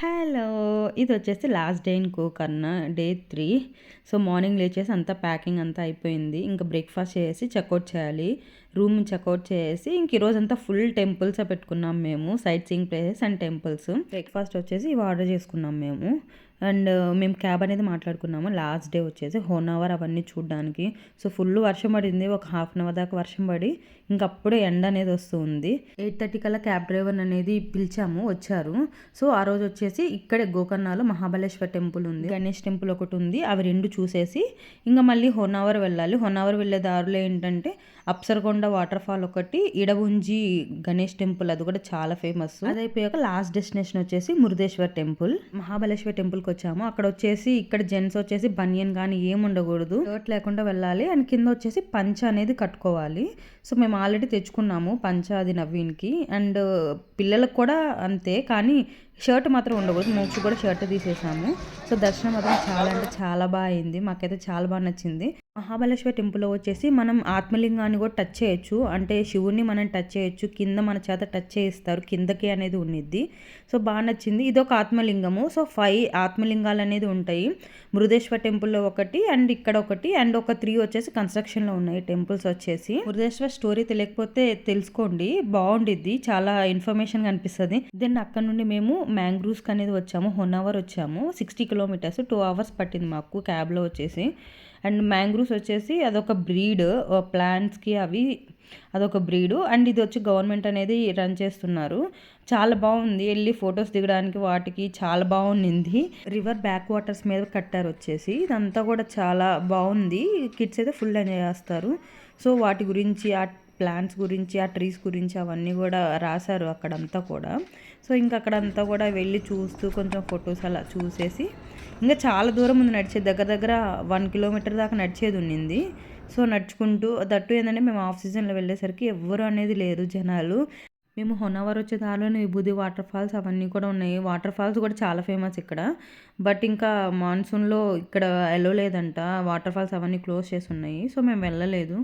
Hello! ఇదొచ్చేసి last day in Gokarna day 3. So, morning లేచేసి అంతా ప్యాకింగ్ అంతా అయిపోయింది. ఇంక బ్రేక్‌ఫాస్ట్ చేసేసి చెకౌట్ చేయాలి. రూమ్ చెకౌట్ చేసేసి ఇంక ఈరోజంతా ఫుల్ టెంపుల్సే పెట్టుకున్నాం మేము. Sight seeing places and temples. Breakfast వచ్చేసి ఇవి ఆర్డర్ చేసుకున్నాం మేము. అండ్ మేము క్యాబ్ అనేది మాట్లాడుకున్నాము. లాస్ట్ డే వచ్చేసి హోనావర్ అవన్నీ చూడడానికి. సో, ఫుల్ వర్షం పడింది. ఒక హాఫ్ అన్ అవర్ దాకా వర్షం పడి ఇంకప్పుడే ఎండ అనేది వస్తూ ఉంది. 8:30 కల్లా క్యాబ్ డ్రైవర్ అనేది పిలిచాము, వచ్చారు. సో, ఆ రోజు వచ్చేసి ఇక్కడే గోకర్ణలో మహాబలేశ్వర్ టెంపుల్ ఉంది, గణేష్ టెంపుల్ ఒకటి ఉంది. అవి 2 చూసేసి ఇంకా మళ్ళీ హోనావర్ వెళ్ళాలి. హోనావర్ వెళ్ళే దారిలో ఏంటంటే అప్సరకొండ వాటర్ ఫాల్ ఒకటి, ఇడగుంజి గణేష్ టెంపుల్, అది కూడా చాలా ఫేమస్. అది అయిపోయాక లాస్ట్ డెస్టినేషన్ వచ్చేసి మురుదేశ్వర్ టెంపుల్. మహాబలేశ్వర్ టెంపుల్కి వచ్చాము. అక్కడ వచ్చేసి ఇక్కడ జెంట్స్ వచ్చేసి బనియన్ కానీ ఏం ఉండకూడదు, షర్ట్ లేకుండా వెళ్ళాలి. అండ్ కింద వచ్చేసి పంచ అనేది కట్టుకోవాలి. సో, మేము ఆల్రెడీ తెచ్చుకున్నాము పంచ, అది నవీన్కి. అండ్ పిల్లలకు కూడా అంతే, కానీ షర్ట్ మాత్రం ఉండకూడదు. మోక్షి కూడా షర్ట్ తీసేసాము. సో, దర్శనం మాత్రం చాలా అంటే చాలా బాగా అయింది. మాకైతే చాలా బాగా నచ్చింది. మహాబలేశ్వర్ టెంపుల్లో వచ్చేసి మనం ఆత్మలింగాన్ని కూడా టచ్ చేయొచ్చు. అంటే శివుణ్ణి మనం టచ్ చేయొచ్చు. కింద మన చేత టచ్ చేయిస్తారు, కిందకి అనేది ఉన్నిద్ది. సో, బాగా నచ్చింది. ఇది ఒక ఆత్మలింగము. సో, 5 ఆత్మలింగాలు అనేది ఉంటాయి. మురుదేశ్వర్ టెంపుల్లో ఒకటి, అండ్ ఇక్కడ ఒకటి, అండ్ ఒక 3 వచ్చేసి కన్స్ట్రక్షన్లో ఉన్నాయి టెంపుల్స్ వచ్చేసి. మురుదేశ్వర్ స్టోరీ తెలియకపోతే తెలుసుకోండి, బాగుండిద్ది, చాలా ఇన్ఫర్మేషన్ కనిపిస్తుంది. దెన్ అక్కడ నుండి మేము మ్యాంగ్రూవ్స్కి అనేది వచ్చాము. హోనావర్ వచ్చాము. 60 కిలోమీటర్స్, 2 అవర్స్ పట్టింది మాకు క్యాబ్లో వచ్చేసి. అండ్ మ్యాంగ్రూవ్స్ వచ్చేసి అదొక బ్రీడ్, ప్లాంట్స్కి అవి అదొక బ్రీడు. అండ్ ఇది వచ్చి గవర్నమెంట్ అనేది రన్ చేస్తున్నారు. చాలా బాగుంది. వెళ్ళి ఫొటోస్ దిగడానికి వాటికి చాలా బాగుంది. రివర్ బ్యాక్ వాటర్స్ మీద కట్టారు వచ్చేసి. ఇదంతా కూడా చాలా బాగుంది. కిడ్స్ అయితే ఫుల్ ఎంజాయ్ చేస్తారు. సో, వాటి గురించి, ఆ ప్లాంట్స్ గురించి, ఆ ట్రీస్ గురించి అవన్నీ కూడా రాశారు అక్కడంతా కూడా. సో, ఇంకా అక్కడంతా కూడా వెళ్ళి చూస్తూ కొంచెం ఫొటోస్ అలా చూసేసి ఇంకా చాలా దూరం ఉంది నడిచేది. దగ్గర దగ్గర 1 కిలోమీటర్ దాకా నడిచేది ఉన్నింది. సో, నడుచుకుంటూ, దట్టు ఏంటంటే మేము ఆఫ్ సీజన్లో వెళ్ళేసరికి ఎవ్వరు అనేది లేరు జనాలు. మేము హోనావర్ వచ్చే దారిలోనే విభూది వాటర్ ఫాల్స్ అవన్నీ కూడా ఉన్నాయి. వాటర్ ఫాల్స్ కూడా చాలా ఫేమస్ ఇక్కడ. బట్ ఇంకా మాన్సూన్లో ఇక్కడ ఎల్లో లేదంట. వాటర్ ఫాల్స్ అవన్నీ క్లోజ్ చేసి ఉన్నాయి. సో, మేము వెళ్ళలేదు.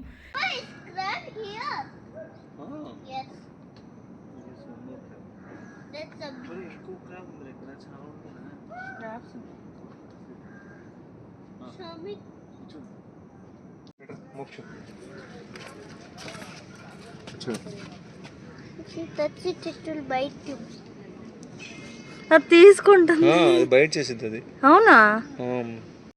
అది తీసుకుంటుంది, బయట చేసింది అది. అవునా?